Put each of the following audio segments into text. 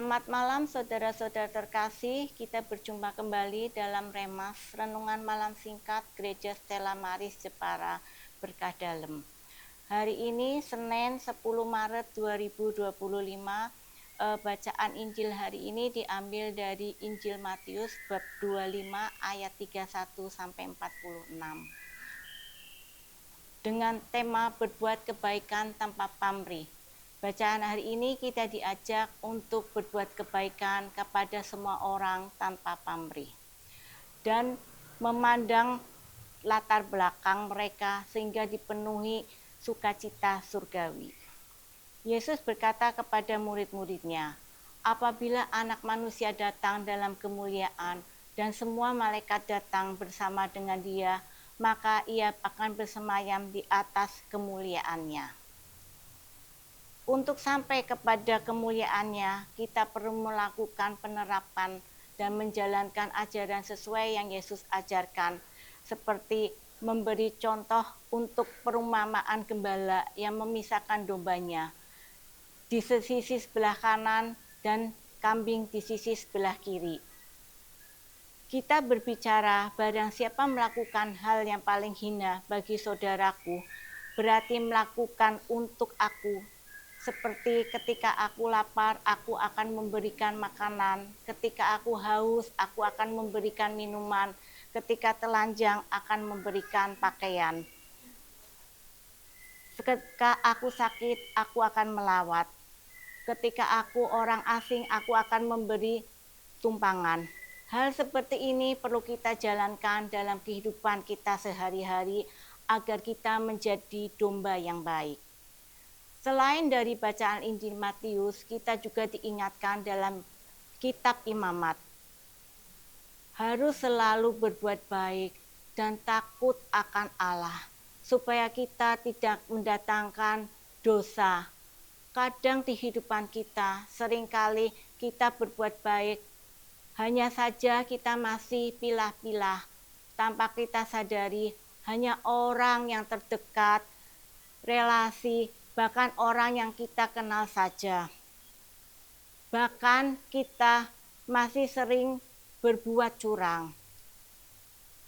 Selamat malam saudara-saudara terkasih, kita berjumpa kembali dalam Remas, Renungan Malam Singkat Gereja Stella Maris Jepara, Berkah Dalem. Hari ini Senin 10 Maret 2025, bacaan Injil hari ini diambil dari Injil Matius bab 25 ayat 31 sampai 46. Dengan tema berbuat kebaikan tanpa pamrih. Bacaan hari ini kita diajak untuk berbuat kebaikan kepada semua orang tanpa pamrih dan memandang latar belakang mereka sehingga dipenuhi sukacita surgawi. Yesus berkata kepada murid-muridnya, "Apabila Anak Manusia datang dalam kemuliaan dan semua malaikat datang bersama dengan Dia, maka Ia akan bersemayam di atas kemuliaannya." Untuk sampai kepada kemuliaannya, kita perlu melakukan penerapan dan menjalankan ajaran sesuai yang Yesus ajarkan, seperti memberi contoh untuk perumpamaan gembala yang memisahkan dombanya di sisi sebelah kanan dan kambing di sisi sebelah kiri. Kita berbicara, barang siapa melakukan hal yang paling hina bagi saudaraku, berarti melakukan untuk aku. Seperti ketika aku lapar, aku akan memberikan makanan. Ketika aku haus, aku akan memberikan minuman. Ketika telanjang, akan memberikan pakaian. Ketika aku sakit, aku akan melawat. Ketika aku orang asing, aku akan memberi tumpangan. Hal seperti ini perlu kita jalankan dalam kehidupan kita sehari-hari agar kita menjadi domba yang baik. Selain dari bacaan Injil Matius, kita juga diingatkan dalam kitab Imamat. Harus selalu berbuat baik dan takut akan Allah, supaya kita tidak mendatangkan dosa. Kadang di kehidupan kita, seringkali kita berbuat baik, hanya saja kita masih pilah-pilah, tanpa kita sadari hanya orang yang terdekat, relasi, bahkan orang yang kita kenal saja. Bahkan kita masih sering berbuat curang.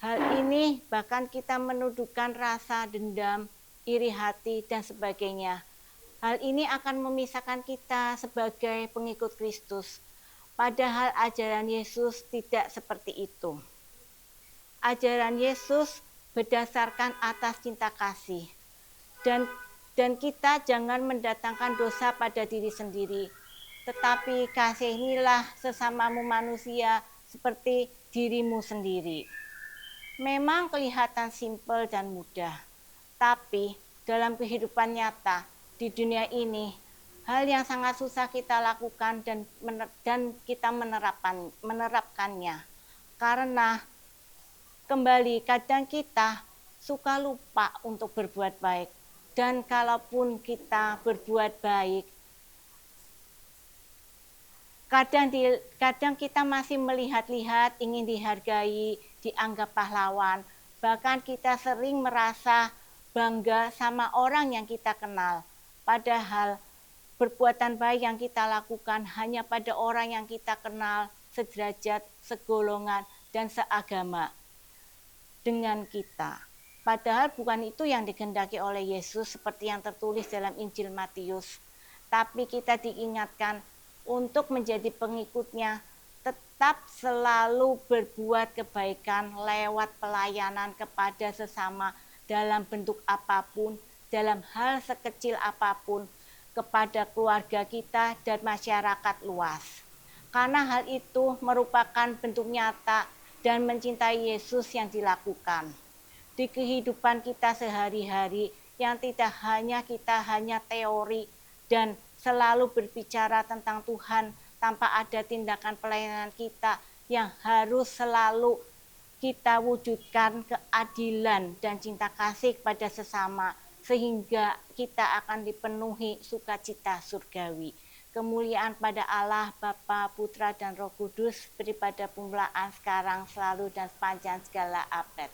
Hal ini bahkan kita menuduhkan rasa dendam, iri hati, dan sebagainya. Hal ini akan memisahkan kita sebagai pengikut Kristus. Padahal ajaran Yesus tidak seperti itu. Ajaran Yesus berdasarkan atas cinta kasih. Dan kita jangan mendatangkan dosa pada diri sendiri, tetapi kasihilah sesamamu manusia seperti dirimu sendiri. Memang kelihatan simpel dan mudah, tapi dalam kehidupan nyata di dunia ini, hal yang sangat susah kita lakukan dan kita menerapkannya. Karena kembali kadang kita suka lupa untuk berbuat baik. Dan kalaupun kita berbuat baik, kadang kita masih melihat-lihat, ingin dihargai, dianggap pahlawan. Bahkan kita sering merasa bangga sama orang yang kita kenal. Padahal perbuatan baik yang kita lakukan hanya pada orang yang kita kenal, sederajat, segolongan, dan seagama dengan kita. Padahal bukan itu yang dikehendaki oleh Yesus seperti yang tertulis dalam Injil Matius. Tapi kita diingatkan untuk menjadi pengikutnya, tetap selalu berbuat kebaikan lewat pelayanan kepada sesama dalam bentuk apapun, dalam hal sekecil apapun, kepada keluarga kita dan masyarakat luas. Karena hal itu merupakan bentuk nyata dan mencintai Yesus yang dilakukan di kehidupan kita sehari-hari, yang tidak hanya teori dan selalu berbicara tentang Tuhan tanpa ada tindakan pelayanan kita yang harus selalu kita wujudkan keadilan dan cinta kasih kepada sesama, sehingga kita akan dipenuhi sukacita surgawi. Kemuliaan pada Allah, Bapa, Putra, dan Roh Kudus, beri pada permulaan sekarang, selalu, dan sepanjang segala abad.